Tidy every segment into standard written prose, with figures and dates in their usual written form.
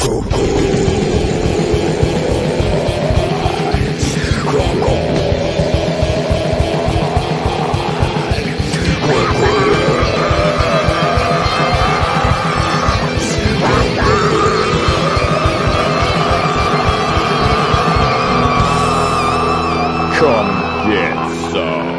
Come get some.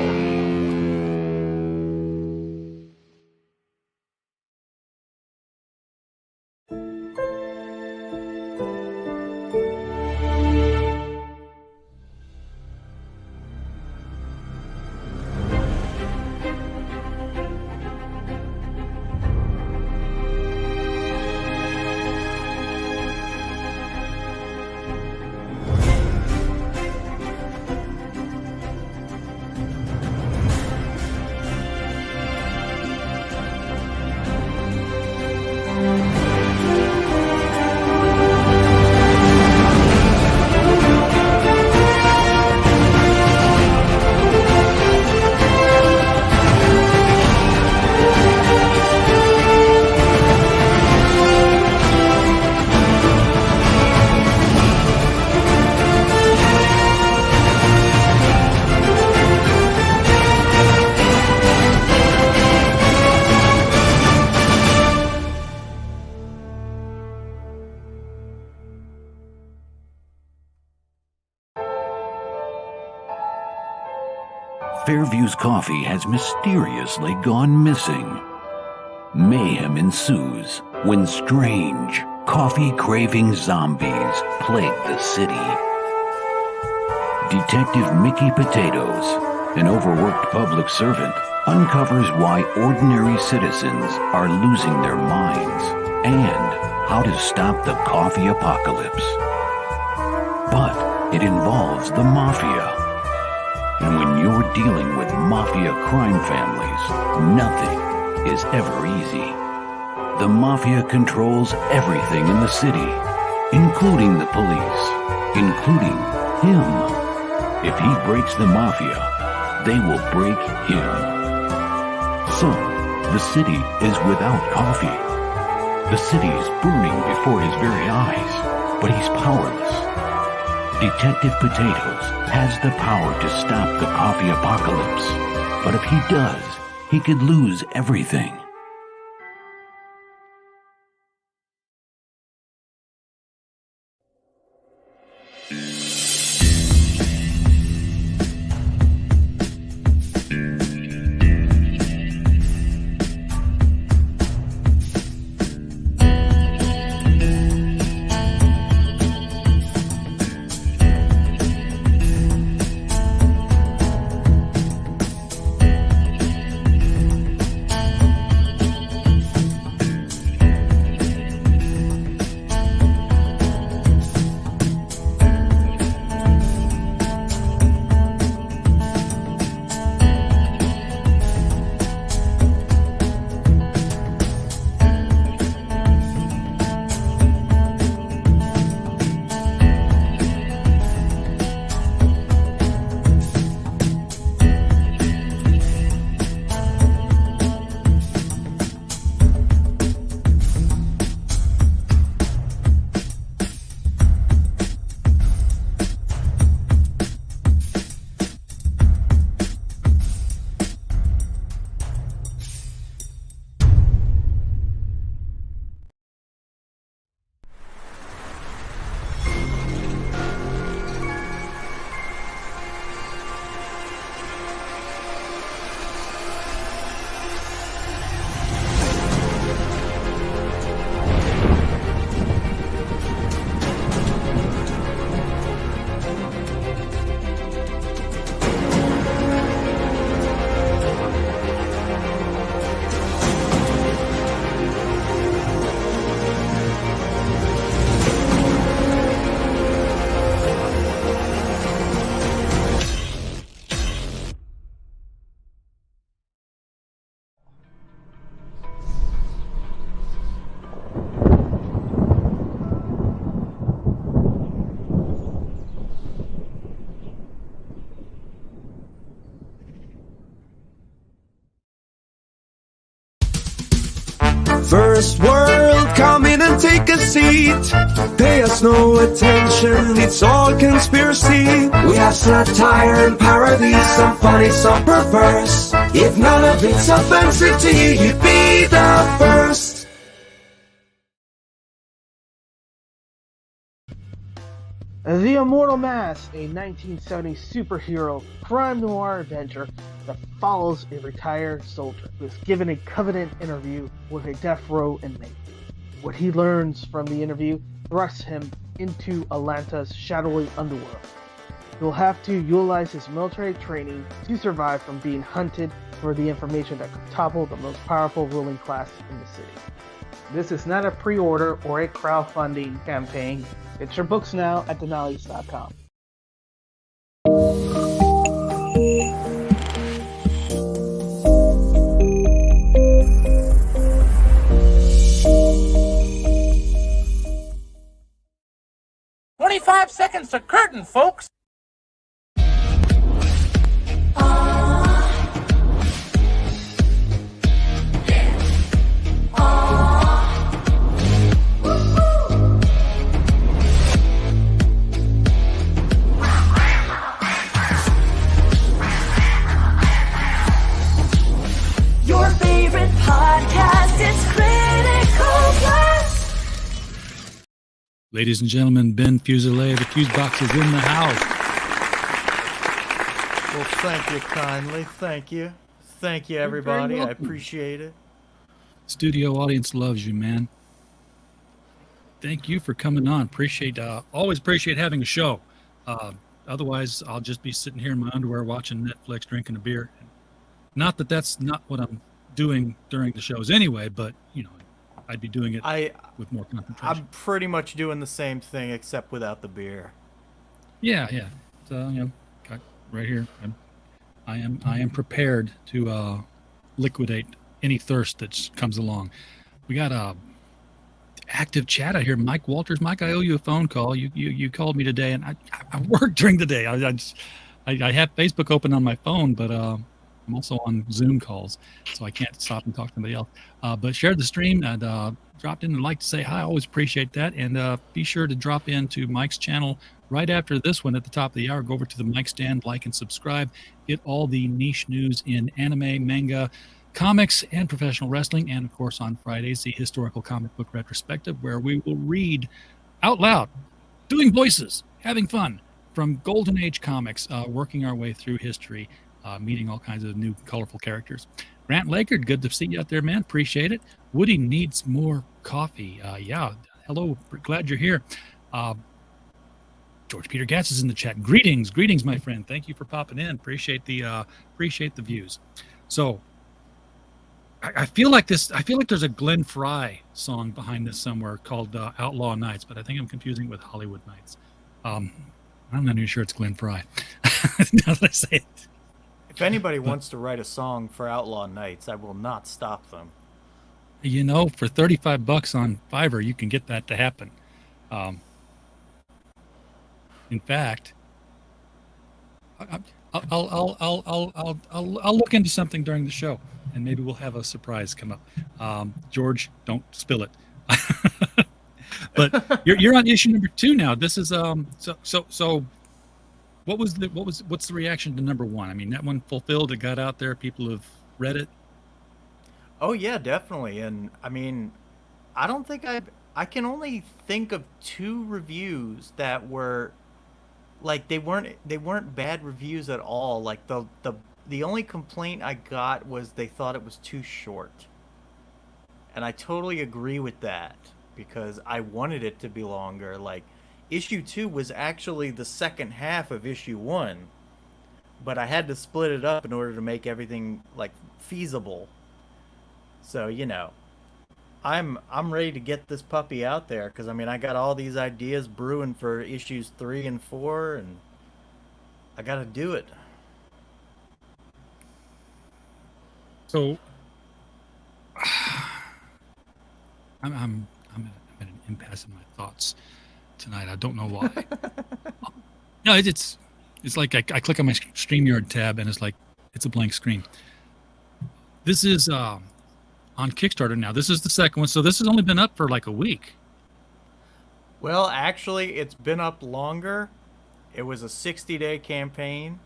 Fairview's coffee has mysteriously gone missing. Mayhem ensues when strange, coffee-craving zombies plague the city. Detective Mickey Potatoes, an overworked public servant, uncovers why ordinary citizens are losing their minds and how to stop the coffee apocalypse. But it involves the mafia. And when you're dealing with mafia crime families, nothing is ever easy. The mafia controls everything in the city, including the police, including him. If he breaks the mafia, they will break him. So, the city is without coffee. The city is burning before his very eyes, but he's powerless. Detective Potatoes has the power to stop the coffee apocalypse, but if he does, he could lose everything. First world, come in and take a seat. Pay us no attention, it's all conspiracy. We have satire and parody, some funny, some perverse. If none of it's offensive to you, you'd be the first. The Immortal Mask, a 1970 superhero crime noir adventure that follows a retired soldier who is given a covenant interview with a death row inmate. What he learns from the interview thrusts him into Atlanta's shadowy underworld. He'll have to utilize his military training to survive from being hunted for the information that could topple the most powerful ruling class in the city. This is not a pre-order or a crowdfunding campaign. Get your books now at Denali's.com. "25 seconds to curtain, folks." Your favorite podcast is Critical Blast. Ladies and gentlemen, Ben Fuselier, the Fuse Box is in the house. Well, thank you kindly. Thank you. Thank you, everybody. I appreciate it. Studio audience loves you, man. Thank you for coming on. Always appreciate having a show. Otherwise, I'll just be sitting here in my underwear watching Netflix, drinking a beer. Not that that's not what I'm doing during the shows anyway, but, you know, I'd be doing it with more concentration. I'm pretty much doing the same thing except without the beer. Yeah. So, you know, right here, I am prepared to liquidate any thirst that comes along. We got a active chat out here. Mike Walters. Mike, I owe you a phone call. You called me today, and I work during the day. I have Facebook open on my phone, but I'm also on Zoom calls, so I can't stop and talk to somebody else. But shared the stream and dropped in and like to say hi. I always appreciate that. And be sure to drop into Mike's channel right after this one at the top of the hour. Go over to the Mike Stand, like and subscribe. Get all the niche news in anime, manga, comics, and professional wrestling. And of course, on Fridays, the historical comic book retrospective, where we will read out loud, doing voices, having fun from Golden Age comics, working our way through history. Meeting all kinds of new colorful characters. Grant Lakard, good to see you out there, man. Appreciate it. Woody needs more coffee. Yeah, hello. Glad you're here. George Peter Gatz is in the chat. Greetings, my friend. Thank you for popping in. Appreciate the views. So I feel like there's a Glenn Frey song behind this somewhere called Outlaw Nights, but I think I'm confusing it with Hollywood Nights. I'm not even sure it's Glenn Frey. Now that I say it. If anybody wants to write a song for Outlaw Nights, I will not stop them. You know, for $35 on Fiverr, you can get that to happen. In fact, I'll look into something during the show, and maybe we'll have a surprise come up. George, don't spill it. But you're on issue number 2 now. This is so. What's the reaction to number 1? I mean, that one fulfilled. It got out there. People have read it. Oh yeah, definitely. And I mean, I don't think I can only think of 2 reviews that were like they weren't bad reviews at all. Like the only complaint I got was they thought it was too short. And I totally agree with that because I wanted it to be longer. Like issue 2 was actually the second half of issue 1, but I had to split it up in order to make everything like feasible. So, you know, I'm ready to get this puppy out there because I mean, I got all these ideas brewing for issues 3 and 4 and I got to do it. So I'm at an impasse in my thoughts tonight. I don't know why. No, it's like I click on my StreamYard tab and it's like it's a blank screen. This is on Kickstarter now. This is the second one, so this has only been up for like a week. Well, actually, it's been up longer. It was a 60-day campaign.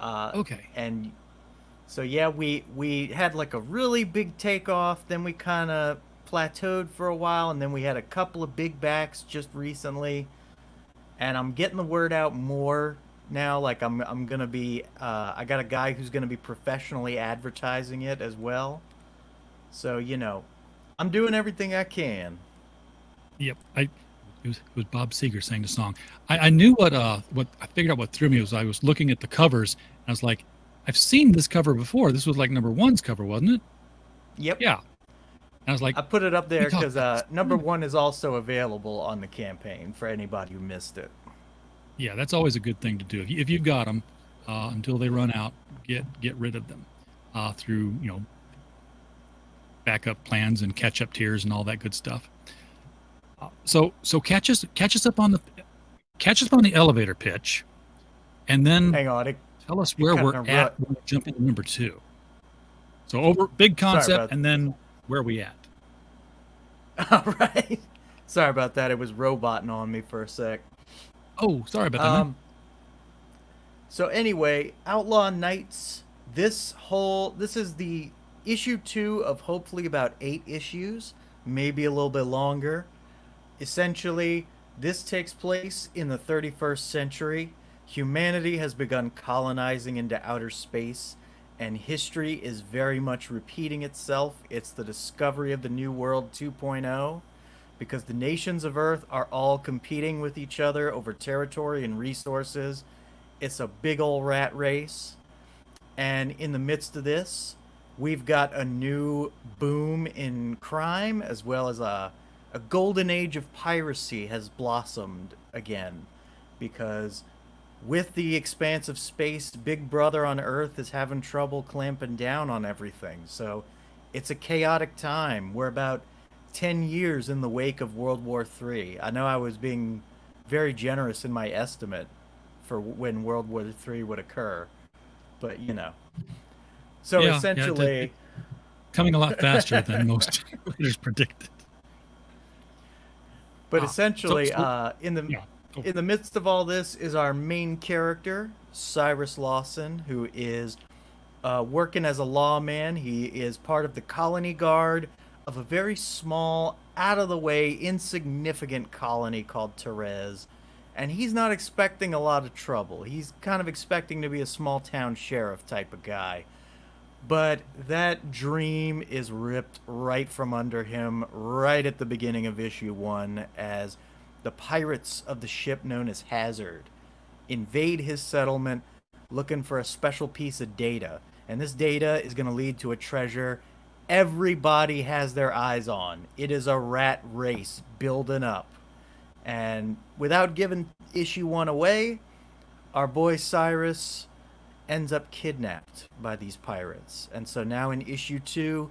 Okay. And so yeah, we had like a really big takeoff. Then we kind of plateaued for a while, and then we had a couple of big backs just recently. And I'm getting the word out more now. Like I'm gonna be I got a guy who's gonna be professionally advertising it as well. So I'm doing everything I can. Yep. It was Bob Seger sang the song. I knew what I figured out what threw me was I was looking at the covers and I was like, I've seen this cover before. This was like number 1's cover, wasn't it? Yep. Yeah. And I was like, I put it up there We talked because about this. number 1 is also available on the campaign for anybody who missed it. yeah, that's always a good thing to do. If you've got them until they run out, get rid of them through backup plans and catch up tiers and all that good stuff. So catch us up on the elevator pitch, and then Hang on. tell us where kinda we're at when we jump into number 2. So over big Sorry concept, about- and then where we at? All right. Sorry about that. It was roboting on me for a sec. Oh, sorry about that. man. So anyway, Outlaw Knights. This is the issue 2 of hopefully about 8 issues, maybe a little bit longer. Essentially, this takes place in the 31st century. Humanity has begun colonizing into outer space, and history is very much repeating itself. It's the discovery of the New World 2.0, because the nations of Earth are all competing with each other over territory and resources. It's a big ol' rat race. And in the midst of this, we've got a new boom in crime, as well as a golden age of piracy has blossomed again, because with the expanse of space, Big Brother on Earth is having trouble clamping down on everything. So it's a chaotic time. We're about 10 years in the wake of World War III. I know I was being very generous in my estimate for when World War III would occur, but So Yeah, essentially, Coming a lot faster than most readers predicted. But Ah, essentially, in yeah. the midst of all this is our main character, Cyrus Lawson, who is working as a lawman. He is part of the colony guard of a very small, out-of-the-way, insignificant colony called Therese. And he's not expecting a lot of trouble. He's kind of expecting to be a small-town sheriff type of guy. But that dream is ripped right from under him right at the beginning of issue 1 as the pirates of the ship known as Hazard invade his settlement looking for a special piece of data. And this data is going to lead to a treasure everybody has their eyes on. It is a rat race building up. And without giving issue 1 away, our boy Cyrus ends up kidnapped by these pirates. And so now in issue 2,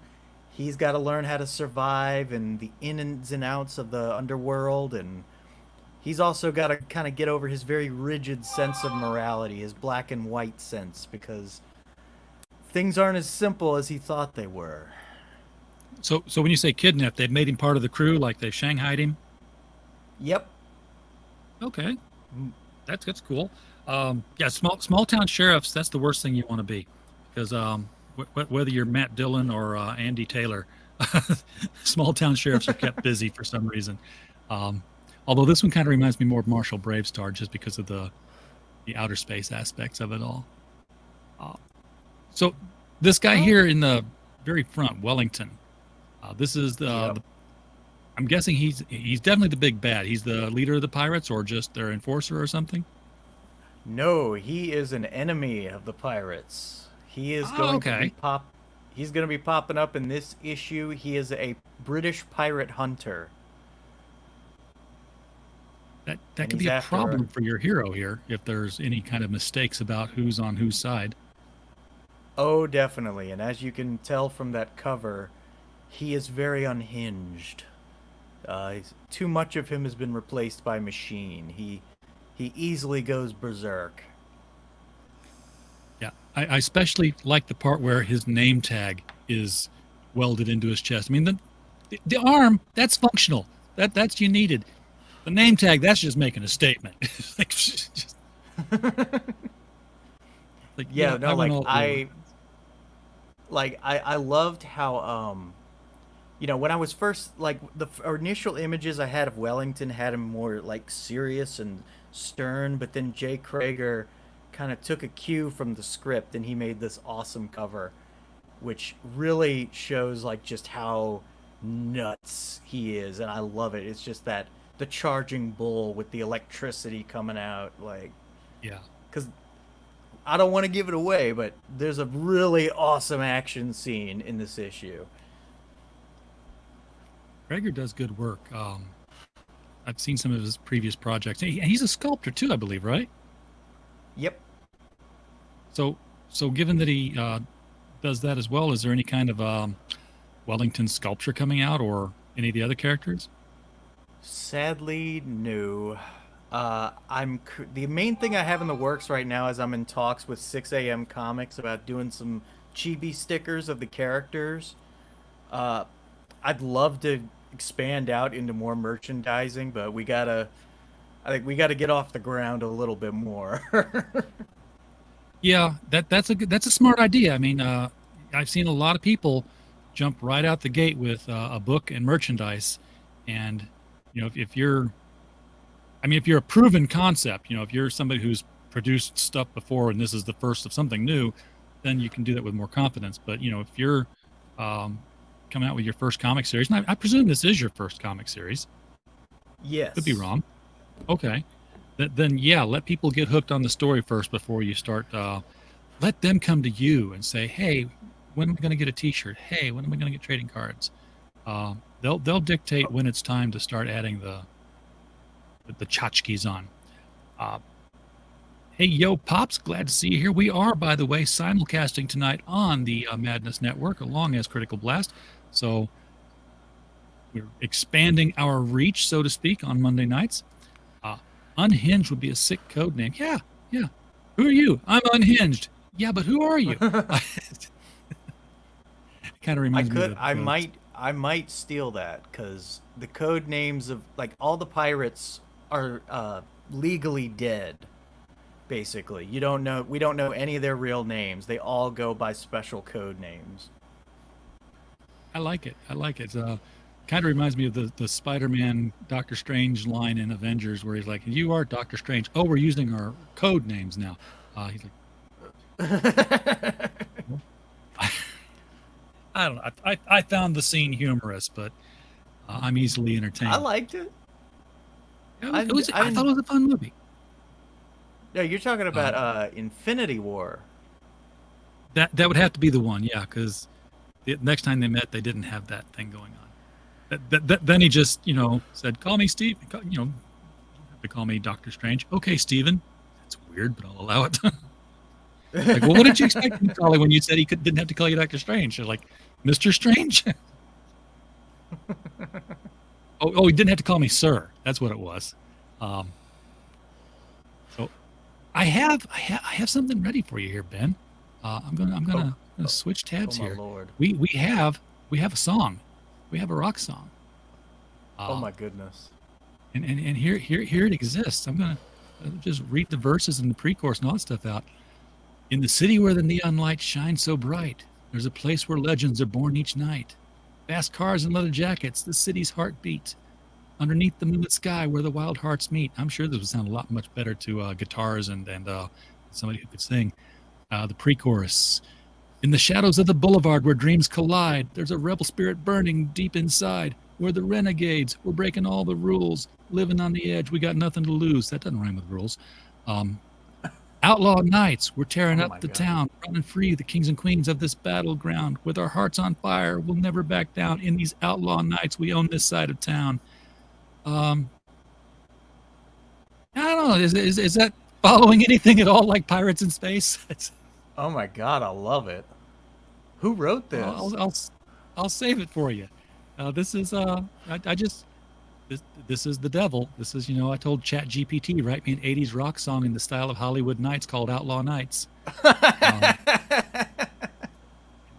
he's got to learn how to survive and the ins and outs of the underworld, and he's also got to kind of get over his very rigid sense of morality, his black and white sense, because things aren't as simple as he thought they were. So when you say kidnapped, they've made him part of the crew, like they shanghaied him? Yep. Okay. That's cool. Yeah, small town sheriffs, that's the worst thing you want to be, because whether you're Matt Dillon or Andy Taylor, small town sheriffs are kept busy for some reason. Although this one kind of reminds me more of Marshall Bravestar, just because of the outer space aspects of it all. So this guy here in the very front, Wellington, this is I'm guessing he's definitely the big bad. He's the leader of the pirates, or just their enforcer or something. No, he is an enemy of the pirates. He is going to be He's going to be popping up in this issue. He is a British pirate hunter. That And could be he's a after problem for your hero here if there's any kind of mistakes about who's on whose side. Oh, definitely. And as you can tell from that cover, he is very unhinged. Too much of him has been replaced by machine. He easily goes berserk. Yeah, I especially like the part where his name tag is welded into his chest. I mean, the arm, that's functional. That's you needed. The name tag, that's just making a statement. Like, just, like, Yeah, no, like all- I loved how when I was first like the initial images I had of Wellington had him more like serious and stern, but then Jay Krager kind of took a cue from the script and he made this awesome cover, which really shows like just how nuts he is, and I love it. It's just that the charging bull with the electricity coming out, like, yeah. because I don't want to give it away, but there's a really awesome action scene in this issue. Krager does good work. I've seen some of his previous projects. He's a sculptor too, I believe, right? Yep. So given that he does that as well, is there any kind of Wellington sculpture coming out, or any of the other characters? Sadly, no. The main thing I have in the works right now is I'm in talks with 6am Comics about doing some chibi stickers of the characters. I'd love to expand out into more merchandising, but I think we gotta get off the ground a little bit more. Yeah, that's a smart idea. I mean, I've seen a lot of people jump right out the gate with a book and merchandise, and if you're a proven concept, if you're somebody who's produced stuff before and this is the first of something new, then you can do that with more confidence. But if you're coming out with your first comic series, and I presume this is your first comic series. Yes. Could be wrong. Okay. Then yeah, let people get hooked on the story first before you start. Let them come to you and say, "Hey, when am I going to get a T-shirt? Hey, when am I going to get trading cards?" They'll dictate when it's time to start adding the tchotchkes on. Hey, yo, Pops, glad to see you here. We are, by the way, simulcasting tonight on the Madness Network, along as Critical Blast. So we're expanding our reach, so to speak, on Monday nights. Unhinged would be a sick code name. Yeah. Who are you? I'm unhinged. Yeah, but who are you? Kind of reminds me of I might steal that, because the code names of like all the pirates are legally dead. Basically, we don't know any of their real names. They all go by special code names. I like it. Kind of reminds me of the Spider-Man Doctor Strange line in Avengers, where he's like, "You are Doctor Strange. Oh, we're using our code names now." He's like, I don't know. I found the scene humorous, but I'm easily entertained. I liked it. I thought it was a fun movie. Yeah, you're talking about Infinity War. That would have to be the one, yeah, because the next time they met, they didn't have that thing going on. Then he just, said, "Call me Steve." You don't have to call me Doctor Strange. Okay, Steven. That's weird, but I'll allow it. Like, well, what did you expect me to call you when you said he didn't have to call you Doctor Strange? You're like, Mr. Strange? Oh, he didn't have to call me Sir. That's what it was. So I have something ready for you here, Ben. I'm gonna switch tabs my here. Lord. We have a song. We have a rock song. Oh my goodness. And here it exists. I'm gonna just read the verses and the pre-chorus and all that stuff out. In the city where the neon light shines so bright, there's a place where legends are born each night. Fast cars and leather jackets, the city's heartbeat. Underneath the moonlit sky where the wild hearts meet. I'm sure this would sound a lot much better to guitars and somebody who could sing. The pre-chorus. In the shadows of the boulevard where dreams collide, there's a rebel spirit burning deep inside. We're the renegades. We're breaking all the rules. Living on the edge. We got nothing to lose. That doesn't rhyme with rules. Outlaw nights. We're tearing up the town, running free, the kings and queens of this battleground. With our hearts on fire, we'll never back down. In these outlaw nights, we own this side of town. I don't know. Is that following anything at all like Pirates in Space? Oh my God, I love it. Who wrote this? I'll save it for you. This is this is the devil. This is, I told ChatGPT, write me an 80s rock song in the style of Hollywood Nights called Outlaw Nights.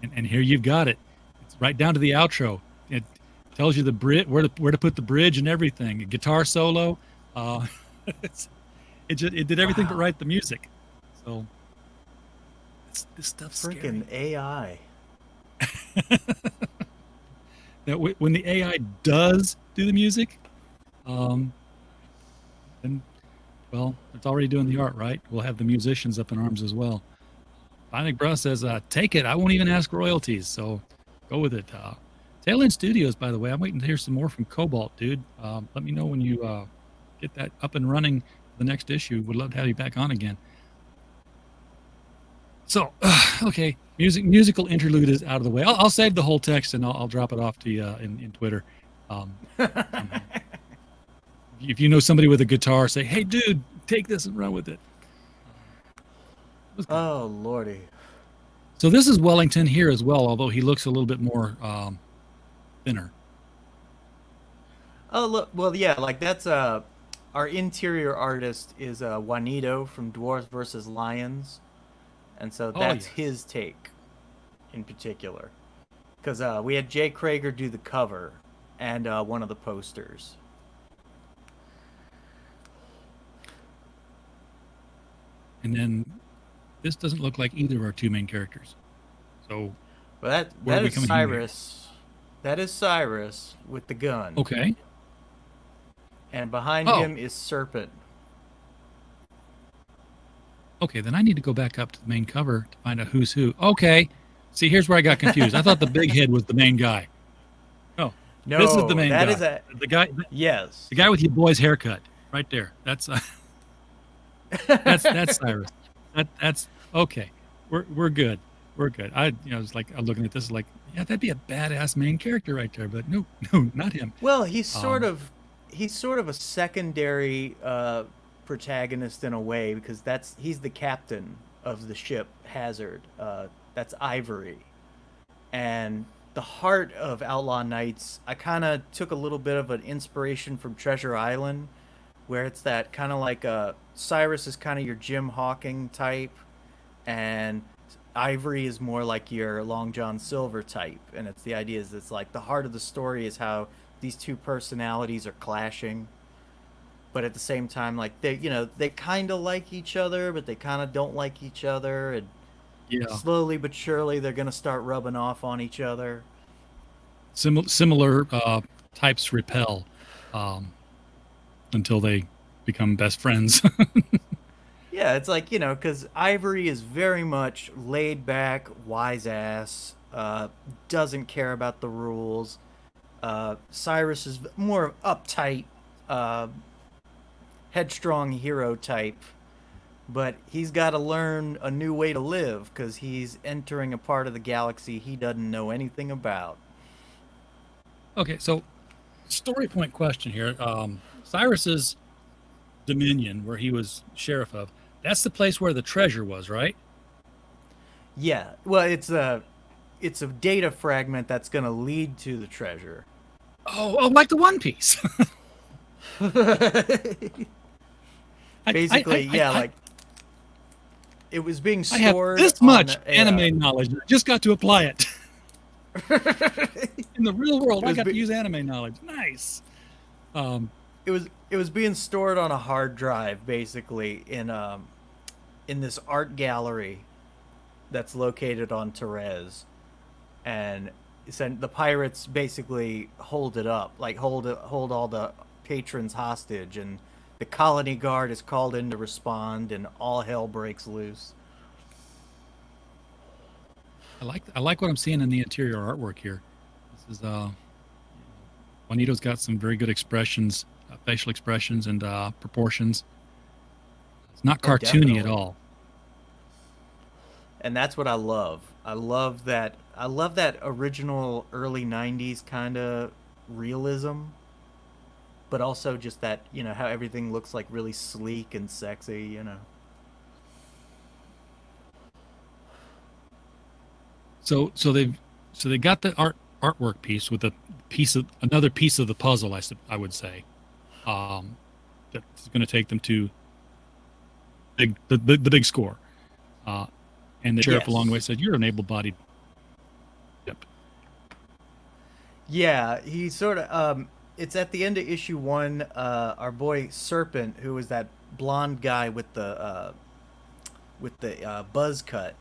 And here you've got it. It's right down to the outro. It tells you the where to put the bridge and everything. A guitar solo. It did everything but write the music. So this stuff's Freaking AI. Now, when the AI does do the music, then, well, it's already doing the art, right? We'll have the musicians up in arms as well. Bionic Bro says, take it. I won't even ask royalties, so go with it. Tail End Studios, by the way, I'm waiting to hear some more from Cobalt, dude. Let me know when you get that up and running for the next issue. Would love to have you back on again. So, okay, musical interlude is out of the way. I'll save the whole text and I'll drop it off to you in Twitter. If you know somebody with a guitar, say, hey, dude, take this and run with it. Oh, Lordy. So this is Wellington here as well, although he looks a little bit more thinner. Oh, look. Well, yeah, like that's our interior artist is Juanito from Dwarves vs. Lions. And so that's his take in particular. Because we had Jay Krager do the cover and one of the posters. And then this doesn't look like either of our two main characters. So well, that is Cyrus. That is Cyrus with the gun. Okay. And behind him is Serpent. Okay, then I need to go back up to the main cover to find out who's who. Okay. See, here's where I got confused. I thought the big head was the main guy. No, this is the main guy. The guy. Yes. The guy with your boy's haircut, right there. That's that's Cyrus. That's okay. We're good. We're good. I'm looking at this like, yeah, that'd be a badass main character right there. But no, not him. Well, he's sort of a secondary protagonist in a way because he's the captain of the ship Hazard. That's Ivory, and the heart of Outlaw Nights. I kind of took a little bit of an inspiration from Treasure Island, where it's that kind of like Cyrus is kind of your Jim Hawking type, and Ivory is more like your Long John Silver type. And it's the idea is it's like the heart of the story is how these two personalities are clashing. But at the same time, like they kind of like each other, but they kind of don't like each other, and slowly but surely they're gonna start rubbing off on each other. Similar types repel until they become best friends. Yeah, it's like because Ivory is very much laid back, wise ass, doesn't care about the rules. Cyrus is more uptight. Headstrong hero type, but he's got to learn a new way to live because he's entering a part of the galaxy he doesn't know anything about. Okay, so story point question here. Cyrus's dominion, where he was sheriff of, that's the place where the treasure was, right? Yeah, well, it's a data fragment that's going to lead to the treasure. Oh, like the One Piece. Basically, like it was being stored. I have this much anime knowledge. I just got to apply it. In the real world, I got to use anime knowledge. Nice. It was being stored on a hard drive, basically in this art gallery that's located on Therese, and the pirates basically hold it up, like hold all the patrons hostage, and the colony guard is called in to respond, and all hell breaks loose. I like what I'm seeing in the interior artwork here. This is Juanito's got some very good expressions, facial expressions and proportions. It's not cartoony at all. And that's what I love. I love that original early 90s kind of realism, but also just that, how everything looks like really sleek and sexy, So they got the artwork piece with another piece of the puzzle, I would say. That's going to take them to the big score. And the sheriff along the way said, "You're an able-bodied." Yep. Yeah, he sort of. It's at the end of issue 1. Our boy Serpent, who was that blonde guy with the buzz cut,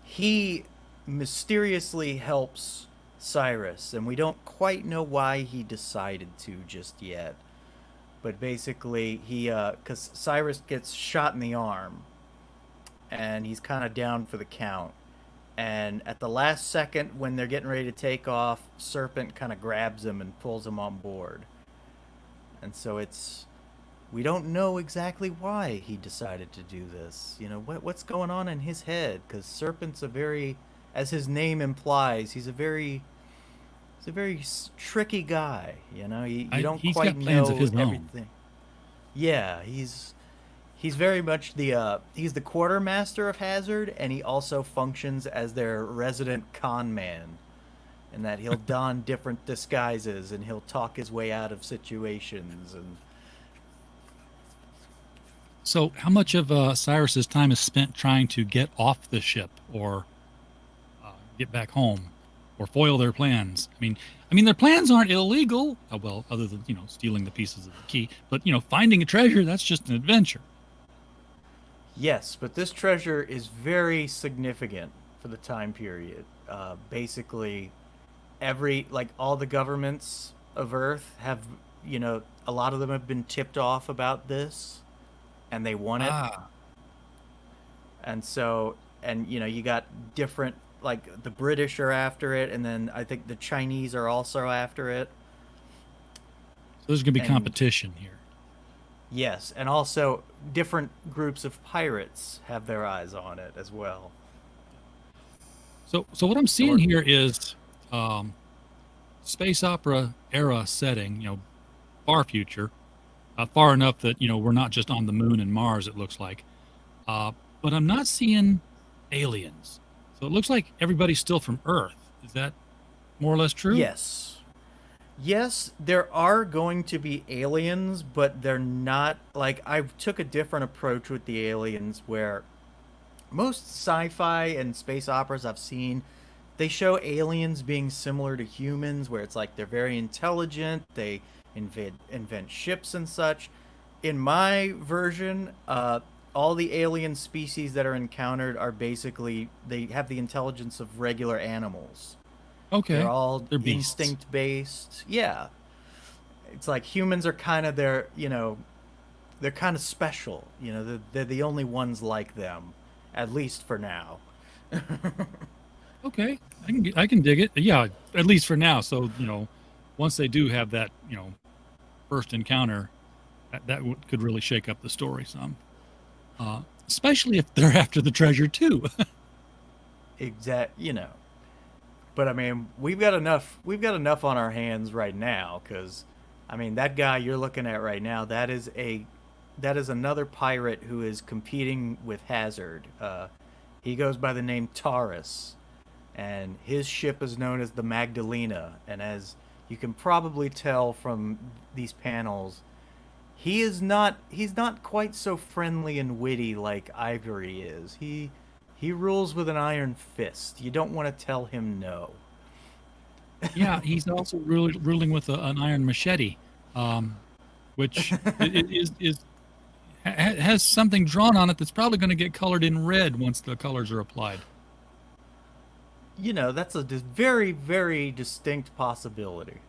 he mysteriously helps Cyrus, and we don't quite know why he decided to just yet. But basically, because Cyrus gets shot in the arm, and he's kind of down for the count. And at the last second, when they're getting ready to take off, Serpent kind of grabs him and pulls him on board. And so we don't know exactly why he decided to do this. You know, what's going on in his head? Because Serpent's as his name implies, he's a very tricky guy. You know, you don't he's quite got plans know of his own. everything. Yeah, he's very much he's the quartermaster of Hazard, and he also functions as their resident con man, in that he'll don different disguises and he'll talk his way out of situations. And So, how much of Cyrus's time is spent trying to get off the ship, or get back home, or foil their plans? I mean, their plans aren't illegal. Well, other than stealing the pieces of the key, but finding a treasure—that's just an adventure. yes, but this treasure is very significant for the time period. Basically, all the governments of Earth have, a lot of them have been tipped off about this, and they want it. And so, you got different, like the British are after it, and then I think the Chinese are also after it. So there's going to be And- competition here. Yes, and also different groups of pirates have their eyes on it as well. So what I'm seeing here is space opera era setting, far future, far enough that we're not just on the moon and Mars. It looks like, but I'm not seeing aliens. So it looks like everybody's still from Earth. Is that more or less true? Yes, there are going to be aliens, but they're not like I took a different approach with the aliens where most sci-fi and space operas I've seen, they show aliens being similar to humans, where it's like they're very intelligent, they invent ships and such. In my version, all the alien species that are encountered are basically, they have the intelligence of regular animals. Okay. They're all They're beasts. instinct based. Yeah. It's like humans are kind of they're kind of special. They're the only ones like them, at least for now. Okay. I can dig it. Yeah, at least for now. So once they do have that first encounter, could really shake up the story some. Especially if they're after the treasure too. But I mean, we've got enough on our hands right now, because I mean, that guy you're looking at right now, that is another pirate who is competing with Hazard. He goes by the name Taurus, and his ship is known as the Magdalena. And as you can probably tell from these panels, he's not quite so friendly and witty like Ivory is. He rules with an iron fist. You don't want to tell him no. Yeah, he's also ruling with an iron machete, which has something drawn on it that's probably going to get colored in red once the colors are applied. That's a very, very distinct possibility.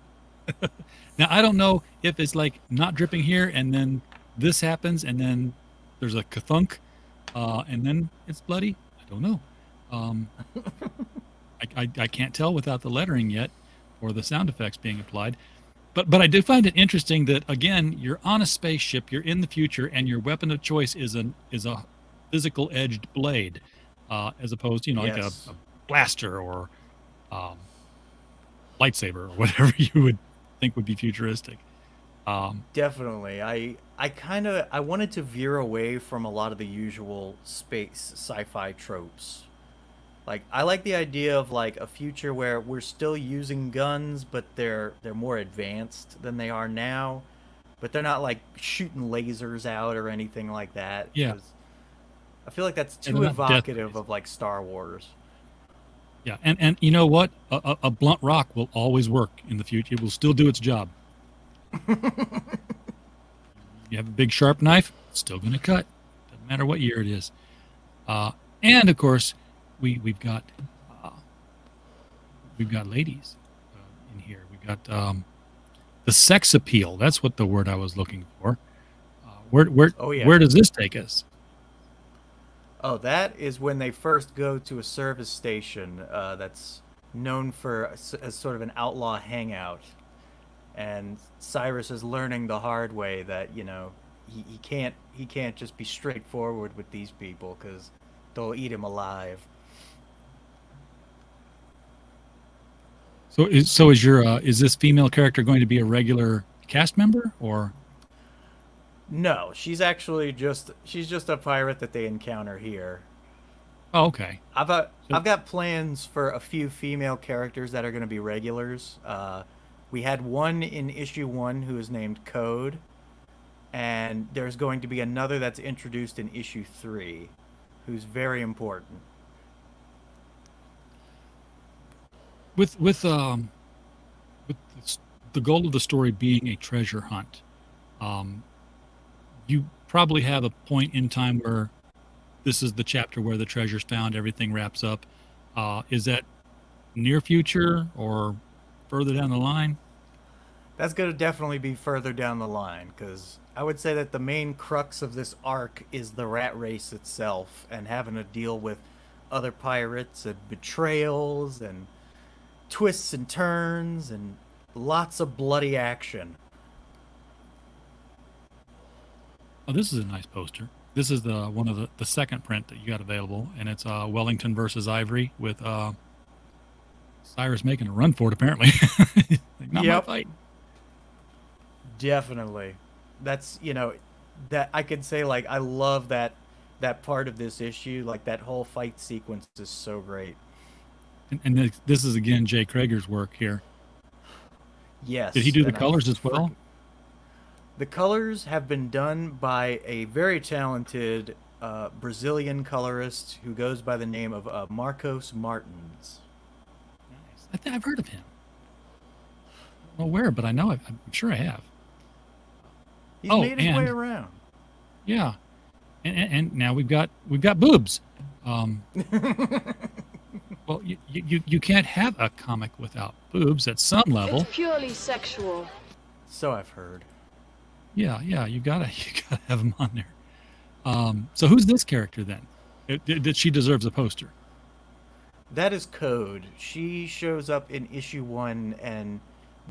Now, I don't know if it's like not dripping here and then this happens and then there's a kathunk and then it's bloody. I don't know. I can't tell without the lettering yet or the sound effects being applied. But I did find it interesting that, again, you're on a spaceship, you're in the future, and your weapon of choice is a physical edged blade, as opposed to like a blaster or lightsaber or whatever you would think would be futuristic. Definitely. I wanted to veer away from a lot of the usual space sci-fi tropes. Like, I like the idea of like a future where we're still using guns, but they're more advanced than they are now. But they're not like shooting lasers out or anything like that. Yeah. 'Cause I feel like that's Yeah, too they're not death evocative of like Star Wars. Yeah, and you know what? A blunt rock will always work in the future. It will still do its job. You have a big sharp knife, it's still going to cut. Doesn't matter what year it is. And of course, we've got ladies in here. We've got the sex appeal. That's what the word I was looking for. Where does this take us? Oh, that is when they first go to a service station that's known for as sort of an outlaw hangout. And Cyrus is learning the hard way that, you know, he can't just be straightforward with these people because they'll eat him alive. So is this female character going to be a regular cast member or? No, she's just a pirate that they encounter here. Oh, okay. I've got plans for a few female characters that are going to be regulars. We had one in issue 1 who is named Code, and there's going to be another that's introduced in issue 3, who's very important. With the goal of the story being a treasure hunt, you probably have a point in time where this is the chapter where the treasure's found, everything wraps up. Is that near future or further down the line? That's going to definitely be further down the line, because I would say that the main crux of this arc is the rat race itself and having to deal with other pirates and betrayals and twists and turns and lots of bloody action. Oh, this is a nice poster. This is the one of the second print that you got available, and it's Wellington versus Ivory with Cyrus making a run for it, apparently. Like, not my fight. Definitely. That's, you know, that I could say, like, I love that part of this issue. Like, that whole fight sequence is so great. And this is, again, Jay Krager's work here. Yes. Did he do the colors as well? The colors have been done by a very talented Brazilian colorist who goes by the name of Marcos Martins. Nice. I've heard of him. I don't know where, but I know I'm sure I have. He's made his way around. Yeah, and now we've got boobs. Well, you can't have a comic without boobs at some level. It's purely sexual. So I've heard. Yeah, you gotta have them on there. So who's this character then? That she deserves a poster. That is Code. She shows up in issue 1 and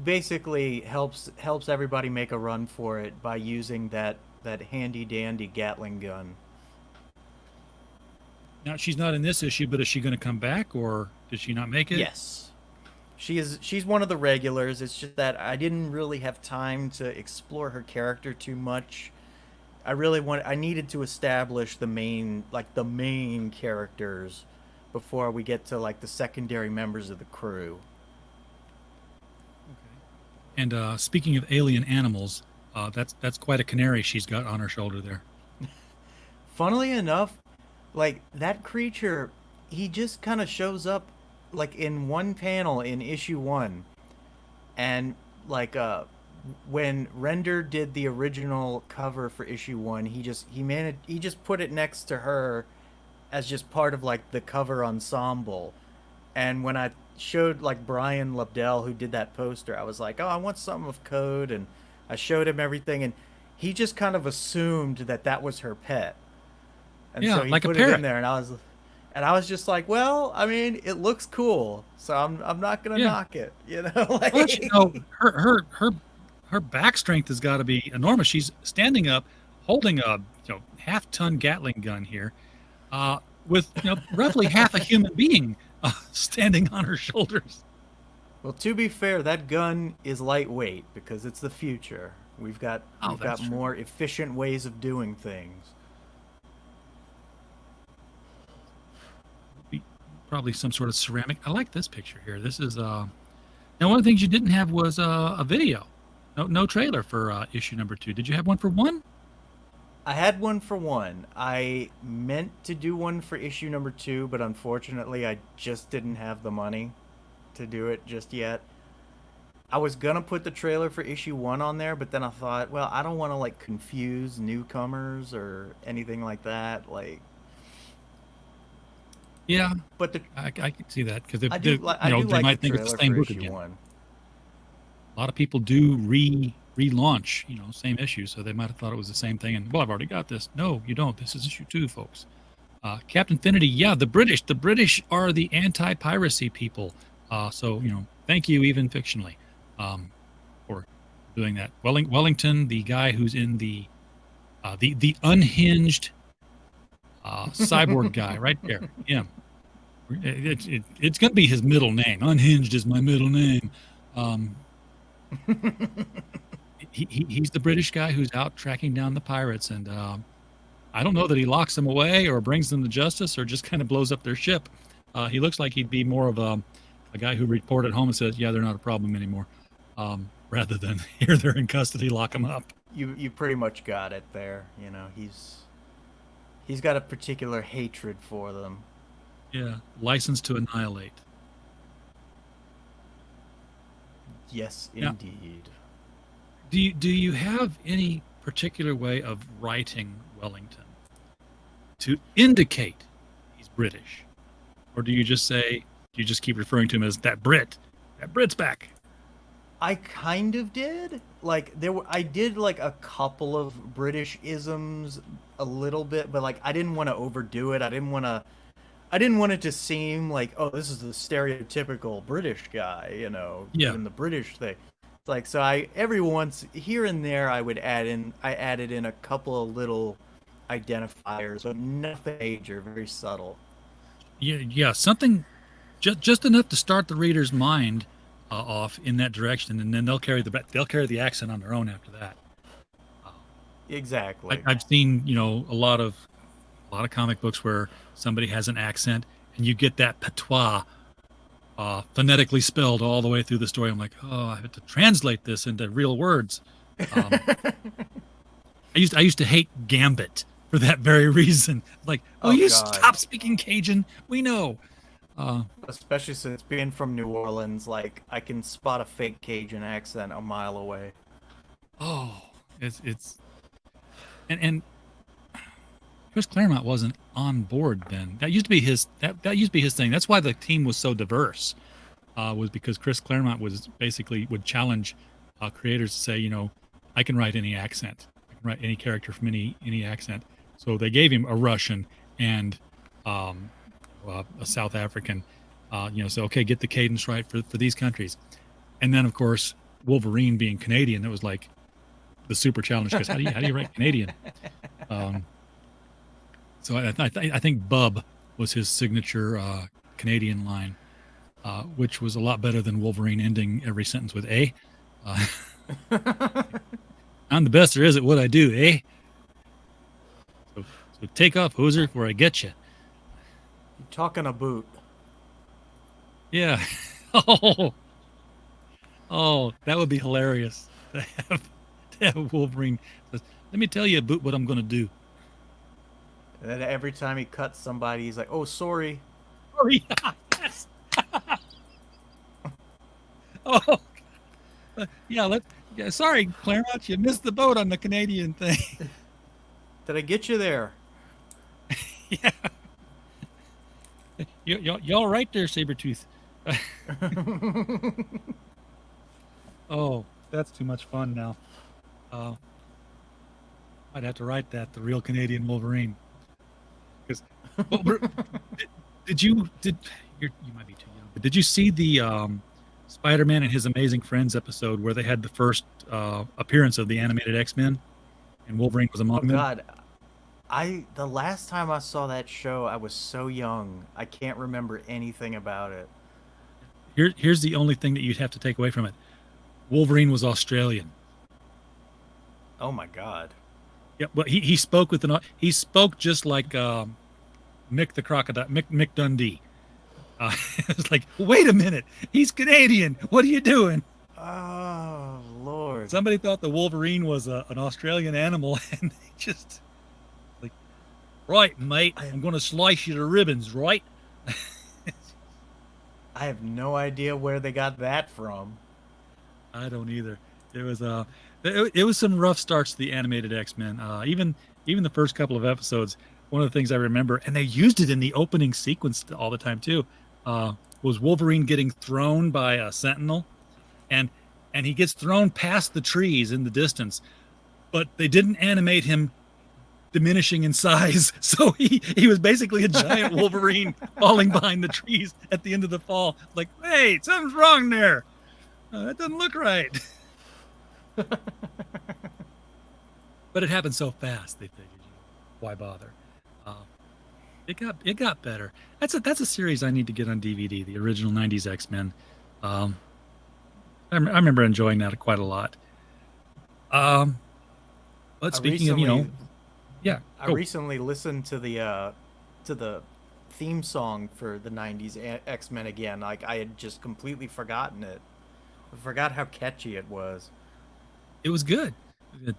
basically helps everybody make a run for it by using that handy dandy Gatling gun. Now she's not in this issue, but is she going to come back, or did she not make it? Yes, she's one of the regulars. It's just that I didn't really have time to explore her character too much. I needed to establish the main characters before we get to like the secondary members of the crew. And speaking of alien animals, that's quite a canary she's got on her shoulder there. Funnily enough, like that creature, he just kind of shows up like in one panel in issue 1, and like when Render did the original cover for issue 1, he just put it next to her as just part of like the cover ensemble. And when I showed like Brian Lobdell, who did that poster, I was like, oh, I want something of Code, and I showed him everything, and he just kind of assumed that was her pet. And yeah, so he like put a parrot. it in there, and I was just like, well, I mean, it looks cool, so I'm not gonna knock it, you know. Like, well, you know, her back strength has got to be enormous. She's standing up, holding a half-ton Gatling gun here, with roughly half a human being standing on her shoulders. Well, to be fair, that gun is lightweight because it's the future. We've got more efficient ways of doing things. Probably some sort of ceramic. I like this picture here. This is now one of the things you didn't have was a video. No trailer for issue number 2. Did you have one for 1? I had one for one. I meant to do one for issue number 2, but unfortunately, I just didn't have the money to do it just yet. I was gonna put the trailer for issue 1 on there, but then I thought, well, I don't want to like confuse newcomers or anything like that. Like, Yeah, but I can see that because I do they like might the think it's the trailer same for book issue again. 1. A lot of people do relaunch, same issue, so they might have thought it was the same thing. And well, I've already got this. No, you don't. This is issue 2, folks. Captain Finity, yeah, the British are the anti-piracy people. So thank you, even fictionally, for doing that. Wellington, the guy who's in the unhinged cyborg guy, right there. Him. It's going to be his middle name. Unhinged is my middle name. He's the British guy who's out tracking down the pirates, and I don't know that he locks them away or brings them to justice or just kind of blows up their ship. He looks like he'd be more of a guy who reported home and says, yeah, they're not a problem anymore, rather than here they're in custody, lock them up. You pretty much got it there. He's got a particular hatred for them. Yeah, license to annihilate. Yes, Yeah. indeed. Do you have any particular way of writing Wellington to indicate he's British, or do you just keep referring to him as that Brit? That Brit's back. I kind of did. Like I did like a couple of British isms a little bit, but like I didn't want to overdo it. I didn't want it to seem like, oh, this is the stereotypical British guy, Yeah. doing the British thing. It's like, so every once here and there I added in a couple of little identifiers, but nothing major, very subtle. Yeah, something just enough to start the reader's mind off in that direction, and then they'll carry the accent on their own after that. Exactly. I've seen a lot of comic books where somebody has an accent, and you get that patois phonetically spelled all the way through the story. I'm like, oh, I have to translate this into real words. I used to hate Gambit for that very reason. Like, Oh, you God. stop speaking Cajun? We know. Especially since being from New Orleans, like I can spot a fake Cajun accent a mile away. Oh, it's and Chris Claremont wasn't on board then. That used to be his thing. That's why the team was so diverse. Was because Chris Claremont would challenge creators to say, I can write any accent. I can write any character from any accent. So they gave him a Russian and a South African. So okay, get the cadence right for these countries. And then of course Wolverine being Canadian, it was like the super challenge, because how do you write Canadian? So I think Bub was his signature Canadian line, which was a lot better than Wolverine ending every sentence with "eh." I'm the best there is at what I do, eh? So take off, hoser, before I get you. You talking a boot? Yeah. Oh, that would be hilarious to have Wolverine says, "Let me tell you about what I'm going to do." And then every time he cuts somebody, he's like, "Oh, sorry." Sorry. Yes. Oh, yeah. Sorry, Claremont, you missed the boat on the Canadian thing. Did I get you there? Yeah. You all right there, Sabretooth? Oh, that's too much fun now. I'd have to write that, the real Canadian Wolverine. Because you might be too young, but did you see the Spider-Man and His Amazing Friends episode where they had the first appearance of the animated X-Men and Wolverine was among Oh them? God, the last time I saw that show, I was so young. I can't remember anything about it. Here's the only thing that you'd have to take away from it. Wolverine was Australian. Oh my God. Yeah, but he spoke he spoke just like Mick the Crocodile, Mick Dundee. It's like, wait a minute, he's Canadian. What are you doing? Oh Lord. Somebody thought the Wolverine was an Australian animal, and they just Right, mate. I'm going to slice you to ribbons, right? I have no idea where they got that from. I don't either. It was some rough starts to the animated X-Men. Even the first couple of episodes. One of the things I remember, and they used it in the opening sequence all the time too, was Wolverine getting thrown by a Sentinel, and he gets thrown past the trees in the distance, but they didn't animate him diminishing in size, so he was basically a giant Wolverine falling behind the trees at the end of the fall. Like, hey, something's wrong there. That doesn't look right. But it happened so fast. They figured, why bother? It got better. That's a series I need to get on DVD. The original '90s X-Men. I remember enjoying that quite a lot. But speaking of, yeah, I recently listened to the theme song for the '90s X-Men again. Like, I had just completely forgotten it. I forgot how catchy it was. It was good. Yeah.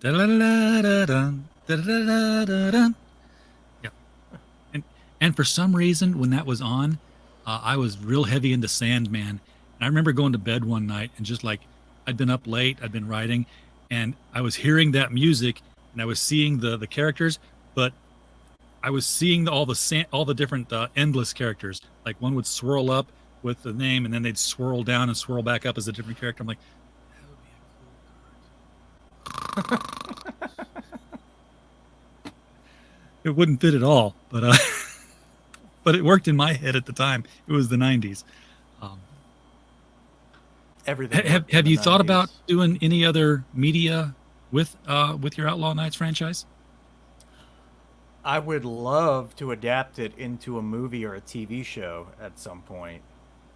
And for some reason, when that was on, I was real heavy into Sandman. And I remember going to bed one night and just like, I'd been up late, I'd been writing, and I was hearing that music and I was seeing the characters, but I was seeing all the different endless characters. Like one would swirl up with the name and then they'd swirl down and swirl back up as a different character. I'm like, that would be a cool card. It wouldn't fit at all, but but it worked in my head at the time. It was the '90s. Everything. Have you thought about doing any other media with your Outlaw Nights franchise? I would love to adapt it into a movie or a TV show at some point.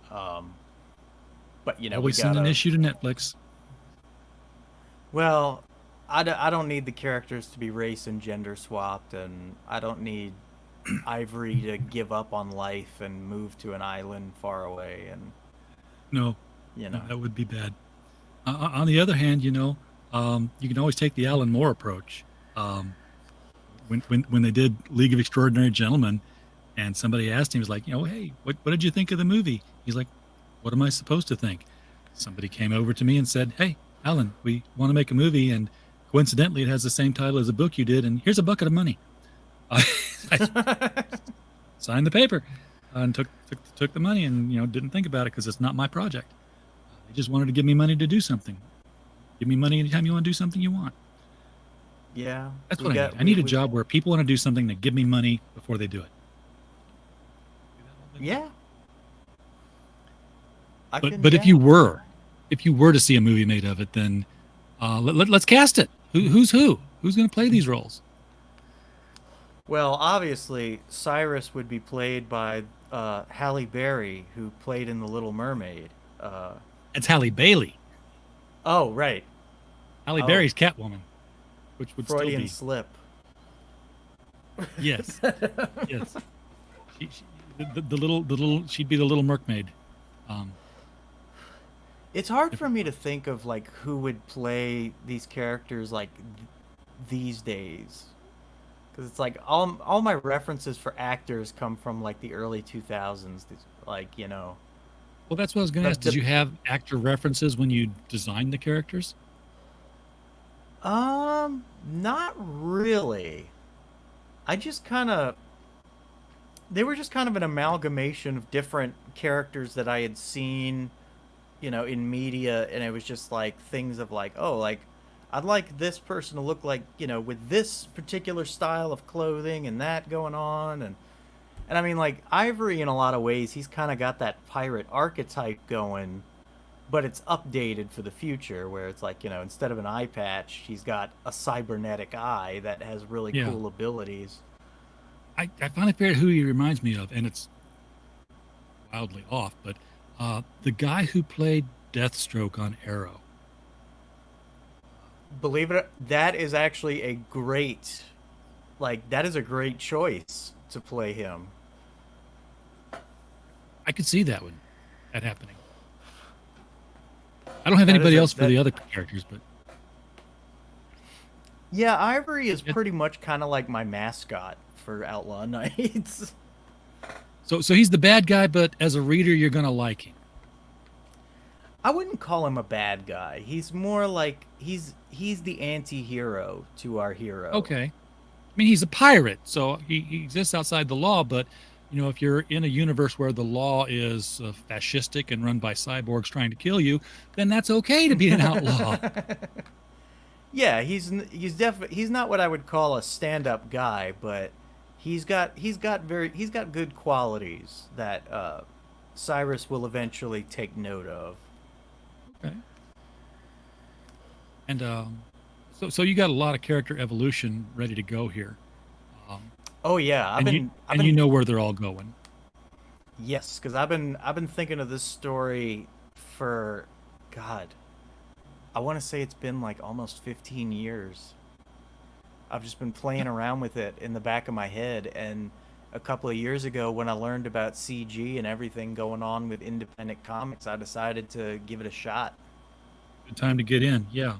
But we send an issue to Netflix. Well, I don't need the characters to be race and gender swapped, and I don't need Ivory to give up on life and move to an island far away. And no, that would be bad. On the other hand, you can always take the Alan Moore approach. When they did League of Extraordinary Gentlemen, and somebody asked him, he was like, hey, what did you think of the movie? He's like, what am I supposed to think? Somebody came over to me and said, hey, Alan, we want to make a movie, and coincidentally, it has the same title as a book you did, and here's a bucket of money. I signed the paper and took the money, and didn't think about it because it's not my project. They just wanted to give me money to do something. Give me money anytime you want to do something you want. Yeah, that's what I need. I need a job where people want to do something that give me money before they do it. Yeah. But if you were to see a movie made of it, then let's cast it. Who's going to play these roles? Well, obviously, Cyrus would be played by Halle Berry, who played in The Little Mermaid. It's Halle Bailey. Oh, right. Halle Berry's Catwoman, which would Freudian still slip. Yes. Yes. The little she'd be the Little Mermaid. It's hard for me to think of like who would play these characters like these days, because it's like all my references for actors come from like the early 2000s. Like Well, that's what I was going to ask. Did you have actor references when you designed the characters? Not really. They were just kind of an amalgamation of different characters that I had seen, in media, and it was just like things of like, oh, like I'd like this person to look like, with this particular style of clothing and that going on, and I mean, like Ivory in a lot of ways, he's kind of got that pirate archetype going, but it's updated for the future, where it's like, instead of an eye patch, he's got a cybernetic eye that has really cool abilities. I finally figured who he reminds me of, and it's wildly off, but the guy who played Deathstroke on Arrow. Believe it, that is actually a great choice to play him. I could see that happening. I don't have anybody else for the other characters, but Yeah, Ivory is It- pretty much kind of like my mascot for Outlaw Nights. So he's the bad guy, but as a reader, you're gonna like him. I wouldn't call him a bad guy. He's more like he's the anti-hero to our hero. Okay. I mean, he's a pirate, so he exists outside the law. But you know, if you're in a universe where the law is fascistic and run by cyborgs trying to kill you, then that's okay to be an outlaw. Yeah, he's not what I would call a stand-up guy, but he's got good qualities that Cyrus will eventually take note of. Okay. And so you got a lot of character evolution ready to go here. Oh yeah, You know where they're all going. Yes, because I've been thinking of this story for, God, I want to say it's been like almost 15 years. I've just been playing around with it in the back of my head, and a couple of years ago when I learned about CG and everything going on with independent comics, I decided to give it a shot. Good time to get in. Yeah.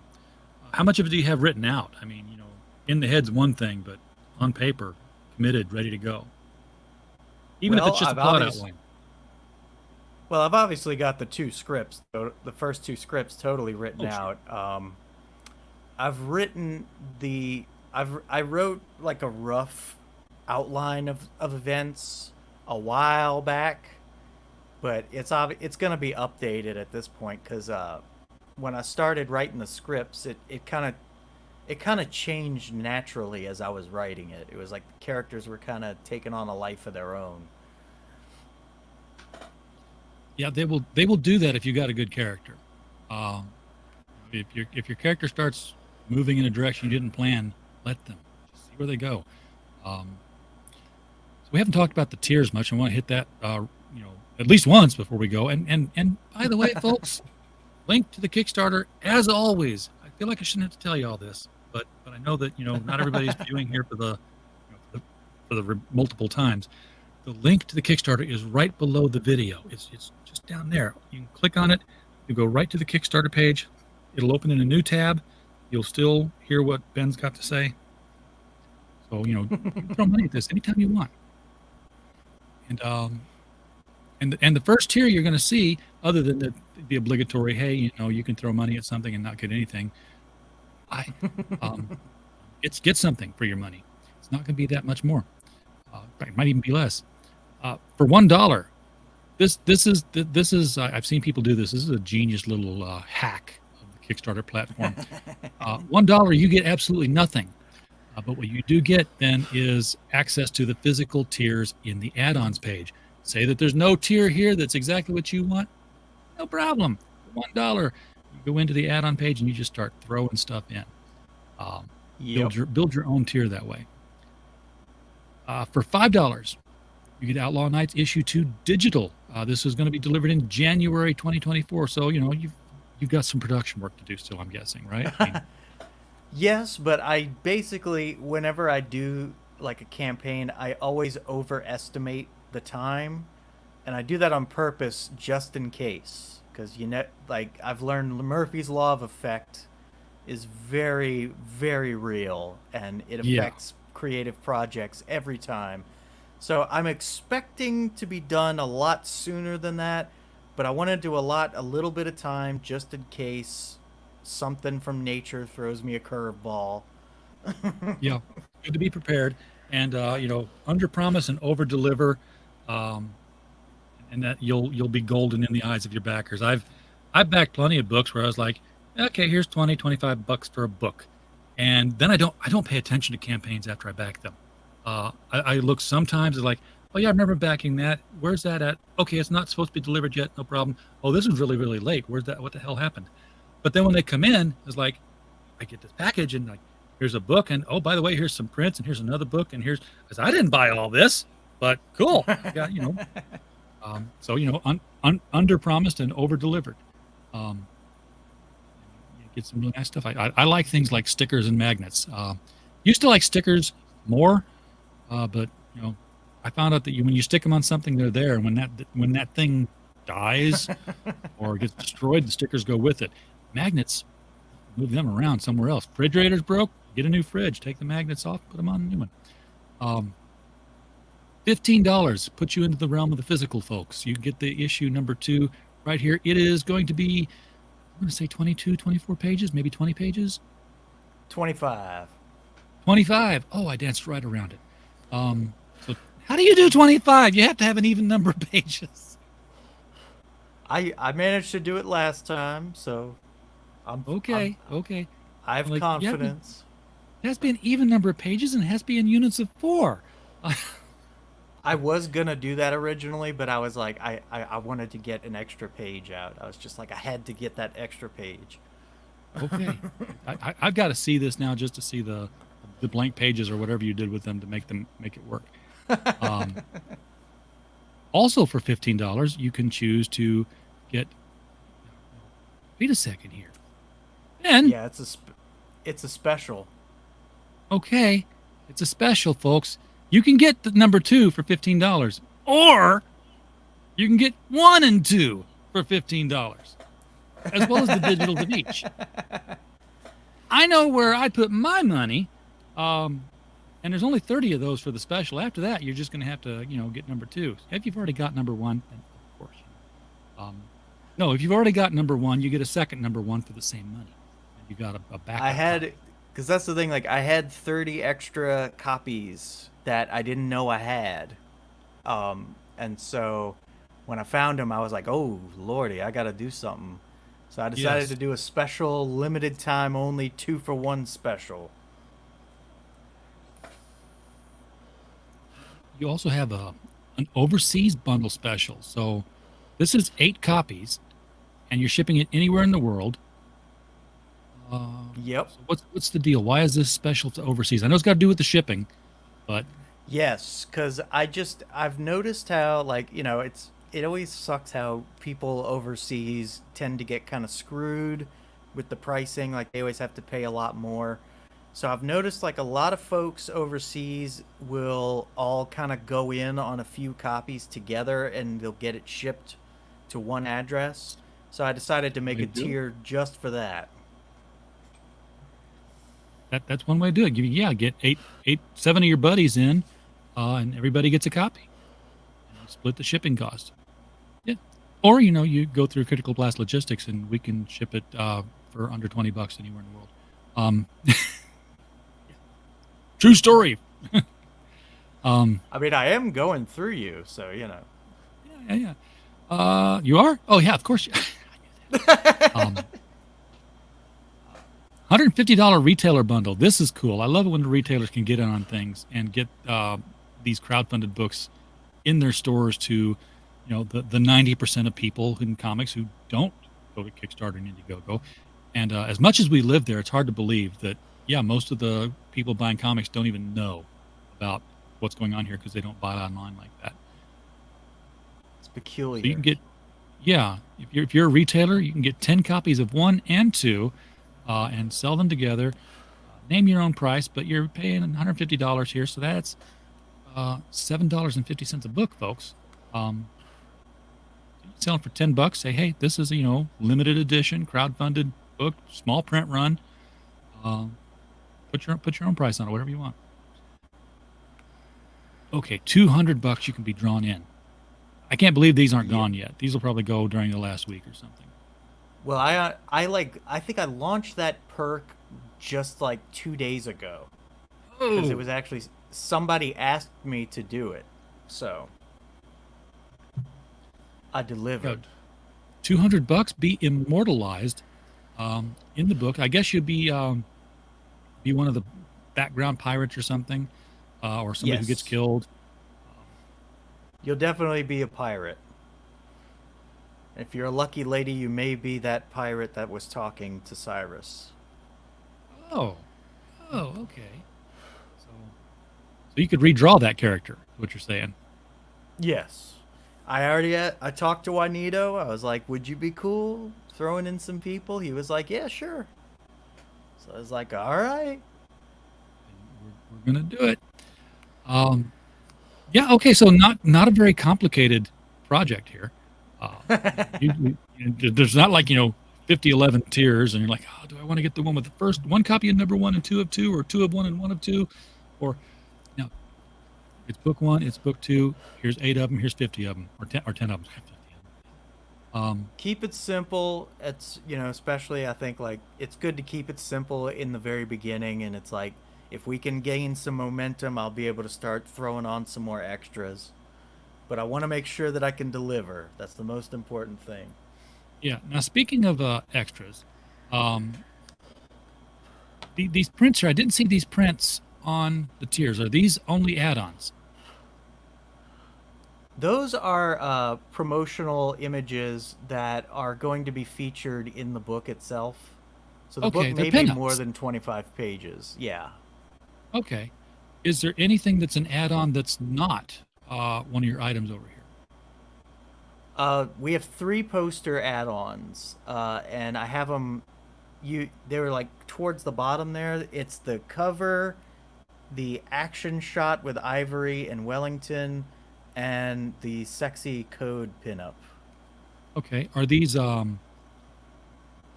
How much of it do you have written out? I mean, you know, in the head's one thing, but on paper, committed, ready to go. Even if it's just a plot outline. Well, I've obviously got the first two scripts totally written out. I've written I wrote like a rough outline of events a while back, but it's going to be updated at this point because when I started writing the scripts, it kind of changed naturally as I was writing it. It was like the characters were kind of taking on a life of their own. Yeah, they will do that if you got a good character. If your character starts moving in a direction you didn't plan, let them. Just see where they go. So we haven't talked about the tiers much. I want to hit that at least once before we go. And by the way, folks, link to the Kickstarter as always. I feel like I shouldn't have to tell you all this, but I know that not everybody's viewing here for the multiple times. The link to the Kickstarter is right below the video. It's just down there. You can click on it. You go right to the Kickstarter page. It'll open in a new tab. You'll still hear what Ben's got to say. So, you can throw money at this anytime you want. And the first tier you're going to see, other than the obligatory, hey, you can throw money at something and not get anything. It's get something for your money. It's not going to be that much more. It might even be less. For $1, this is I've seen people do this. This is a genius little hack of the Kickstarter platform. $1, you get absolutely nothing. But what you do get then is access to the physical tiers in the add-ons page. Say that there's no tier here that's exactly what you want. No problem. For $1, you go into the add-on page and you just start throwing stuff in. Build your own tier that way. For $5, you get Outlaw Nights issue 2 digital. This is going to be delivered in January 2024. So you've got some production work to do still, I'm guessing, right? I mean, yes, but I basically, whenever I do like a campaign, I always overestimate the time, and I do that on purpose just in case, because I've learned Murphy's Law of Effect is very, very real, and it affects creative projects every time. So I'm expecting to be done a lot sooner than that, but I want to do a little bit of time just in case something from nature throws me a curveball. Yeah, good to be prepared, and under promise and over deliver, and that you'll be golden in the eyes of your backers. I've backed plenty of books where I was like, okay, here's $20-$25 for a book, and then I don't pay attention to campaigns after I back them. I look sometimes at like, oh yeah, I remember backing that. Where's that at? Okay, it's not supposed to be delivered yet. No problem. Oh, this was really, really late. Where's that? What the hell happened? But then when they come in, it's like, I get this package and like, here's a book, and oh, by the way, here's some prints, and here's another book, and because I didn't buy all this, but cool. I got, so under promised and over delivered. You get some really nice stuff. I like things like stickers and magnets. Used to like stickers more, but I found out that when you stick them on something, they're there, and when that thing dies or gets destroyed, the stickers go with it. Magnets, move them around somewhere else. Refrigerator's broke, Get a new fridge. Take the magnets off. Put them on a new one. $15 puts you into the realm of the physical, folks. You get the issue number 2 right here. It is going to be, I'm going to say 22, 24 pages, maybe 20 pages. 25. 25. Oh, I danced right around it. So how do you do 25? You have to have an even number of pages. I managed to do it last time, so Okay. I have Like, yeah, confidence. It has to be an even number of pages and it has to be in units of 4. I was gonna do that originally, but I was like, I wanted to get an extra page out. I was just like, I had to get that extra page. Okay. I've got to see this now just to see the blank pages or whatever you did with them to make it work. Also for $15, you can choose to get. Wait a second here. And Yeah, it's a special. okay, it's a special, folks. You can get the number 2 for $15, or you can get 1 and 2 for $15, as well as the digital of each. I know where I put my money, and there's only 30 of those for the special. After that, you're just going to have to, get number 2. If you've already got number 1, then of course. No, if you've already got number 1, you get a second number 1 for the same money. You got a backup. I had, because that's the thing. Like, I had 30 extra copies that I didn't know I had, and so when I found them, I was like, "Oh lordy, I got to do something." So I decided Yes. to do a special, limited time only 2-for-1 special. You also have an overseas bundle special. So this is 8 copies, and you're shipping it anywhere in the world. Yep. So what's the deal? Why is this special to overseas? I know it's got to do with the shipping, but Yes, because I've noticed how, like, it always sucks how people overseas tend to get kind of screwed with the pricing. Like, they always have to pay a lot more. So I've noticed, like, a lot of folks overseas will all kind of go in on a few copies together and they'll get it shipped to one address. So I decided to make They a do? tier just for that. that's one way to do it. Get 7 of your buddies in, and everybody gets a copy. And you split the shipping cost. Yeah. Or, you go through Critical Blast Logistics and we can ship it for under $20 anywhere in the world. True story. I mean, I am going through you, so, Yeah. You are? Oh, yeah, of course. I knew that. $150 retailer bundle. This is cool. I love it when the retailers can get in on things and get these crowdfunded books in their stores to, the 90% of people in comics who don't go to Kickstarter and Indiegogo. And as much as we live there, it's hard to believe that, most of the people buying comics don't even know about what's going on here because they don't buy online like that. it's peculiar. So you can get, if you're a retailer, you can get 10 copies of 1 and 2 and sell them together. Name your own price, but you're paying $150 here, so that's $7.50 a book, folks. You sell them for $10. Say, hey, this is limited edition, crowdfunded book, small print run. Put your own price on it, whatever you want. Okay, $200 you can be drawn in. I can't believe these aren't gone yet. These will probably go during the last week or something. Well, I think I launched that perk just like 2 days ago. Because it was actually somebody asked me to do it. So I delivered. $200, be immortalized in the book. I guess you'd be one of the background pirates or something, or somebody who gets Yes. killed. You'll definitely be a pirate. If you're a lucky lady, you may be that pirate that was talking to Cyrus. Oh, okay. So you could redraw that character. Is what you're saying? Yes. I talked to Juanito. I was like, would you be cool throwing in some people? He was like, yeah, sure. So I was like, all right. We're gonna do it. Yeah. Okay. So not a very complicated project here. There's not like 5011 tiers, and you're like, oh, do I want to get the one with the first one copy of number 1 and 2 of 2, or 2 of 1 and 1 of 2, or no, it's book 1, it's book 2. Here's 8 of them. Here's 50 of them, or 10 of them. Keep it simple. It's, especially I think like it's good to keep it simple in the very beginning, and it's like if we can gain some momentum, I'll be able to start throwing on some more extras. But I want to make sure that I can deliver. That's the most important thing. Yeah. Now, speaking of extras, these prints here, I didn't see these prints on the tiers. Are these only add-ons? Those are promotional images that are going to be featured in the book itself. So the Okay, book they're may be pinups. more than 25 pages. Yeah. Okay. Is there anything that's an add-on that's not one of your items over here? We have 3 poster add-ons, and I have them. They were like towards the bottom there. It's the cover, the action shot with Ivory and Wellington, and the sexy code pinup. Okay. Are these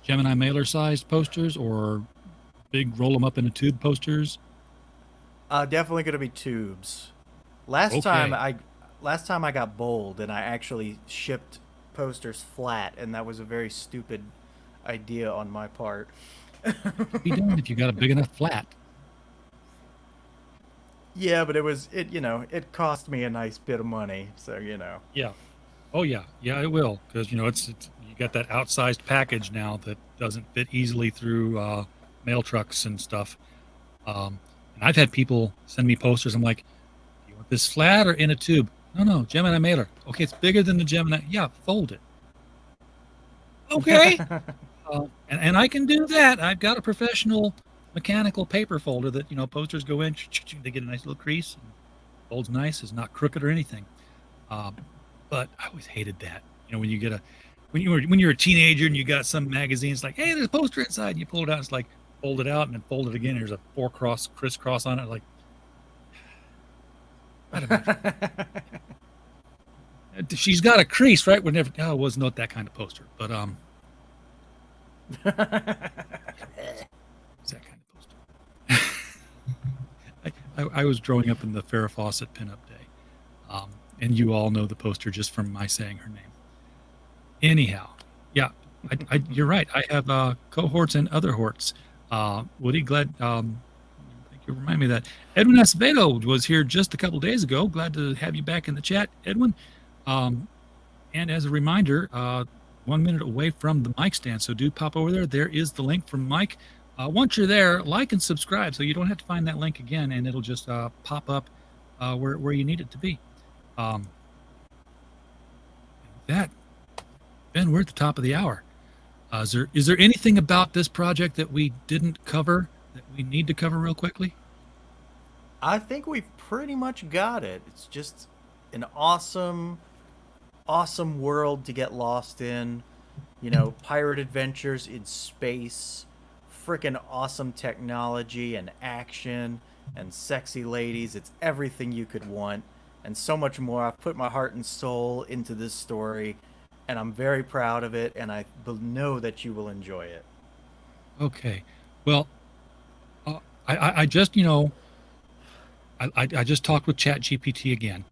Gemini mailer sized posters or big roll them up in a tube posters? Definitely going to be tubes. Last time I got bold and I actually shipped posters flat, and that was a very stupid idea on my part. Be done if you got a big enough flat. Yeah, but it cost me a nice bit of money, so Yeah. Oh yeah. Yeah, it will, because it's you got that outsized package now that doesn't fit easily through mail trucks and stuff. And I've had people send me posters. I'm like, you want this flat or in a tube? No, Gemini mailer. Okay, it's bigger than the Gemini. Yeah, fold it. Okay. And I can do that. I've got a professional mechanical paper folder that posters go in. They get a nice little crease. And folds nice. It's not crooked or anything. But I always hated that. When you get when you're a teenager and you got some magazine, it's like, hey, there's a poster inside. And you pull it out. It's like, fold it out and then fold it again. There's a 4 crisscross on it. Like, I don't know. She's got a crease, right? It was not that kind of poster, but it's that kind of poster. I was growing up in the Farrah Fawcett pinup day, and you all know the poster just from my saying her name. Anyhow, yeah, you're right. I have cohorts and other horts. Woody, glad. Thank you. Remind me of that. Edwin Acevedo was here just a couple days ago. Glad to have you back in the chat, Edwin. And as a reminder, 1 minute away from the mic stand, so do pop over there. There is the link from Mike. Once you're there, like and subscribe, so you don't have to find that link again, and it'll just pop up where you need it to be. Ben, we're at the top of the hour. Is there anything about this project that we didn't cover that we need to cover real quickly? I think we've pretty much got it. It's just an awesome world to get lost in. Pirate adventures in space, freaking awesome technology and action and sexy ladies. It's everything you could want and so much more. I've put my heart and soul into this story, and I'm very proud of it, and I know that you will enjoy it. Okay. Well, I just, I just talked with ChatGPT again,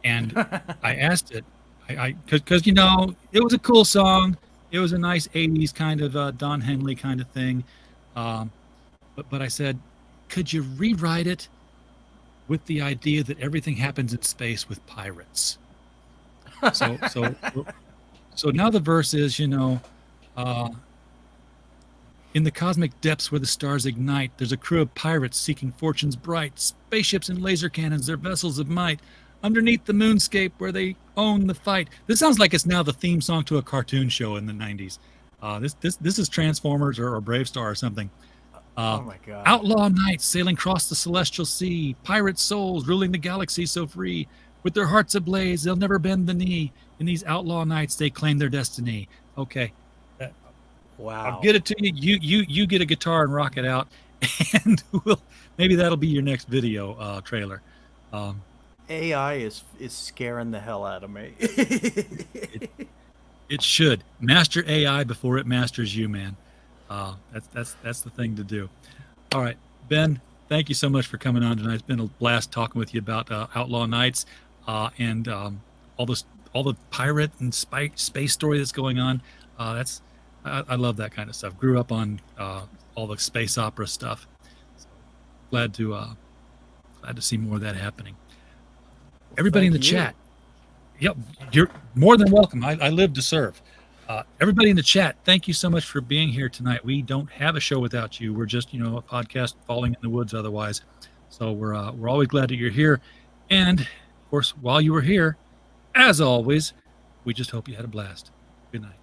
and I asked it, because it was a cool song. It was a nice 80s kind of Don Henley kind of thing. But I said, could you rewrite it with the idea that everything happens in space with pirates? So now the verse is, in the cosmic depths where the stars ignite, there's a crew of pirates seeking fortunes bright, spaceships and laser cannons, their vessels of might, underneath the moonscape where they own the fight. This sounds like it's now the theme song to a cartoon show in the 90s. This is Transformers or Brave Star or something. Oh my God. Outlaw knights sailing across the celestial sea, pirate souls ruling the galaxy so free. With their hearts ablaze, they'll never bend the knee. In these outlaw nights, they claim their destiny. Okay. Wow. I'll get it to you. You get a guitar and rock it out, and maybe that'll be your next video trailer. AI is scaring the hell out of me. It should master AI before it masters you, man. That's the thing to do. All right, Ben, thank you so much for coming on tonight. It's been a blast talking with you about Outlaw Nights and all the pirate and space story that's going on. I love that kind of stuff. Grew up on all the space opera stuff. So glad to see more of that happening. Everybody in the chat. Yep, you're more than welcome. I live to serve. Everybody in the chat, thank you so much for being here tonight. We don't have a show without you. We're just, a podcast falling in the woods otherwise. So we're always glad that you're here. And, of course, while you were here, as always, we just hope you had a blast. Good night.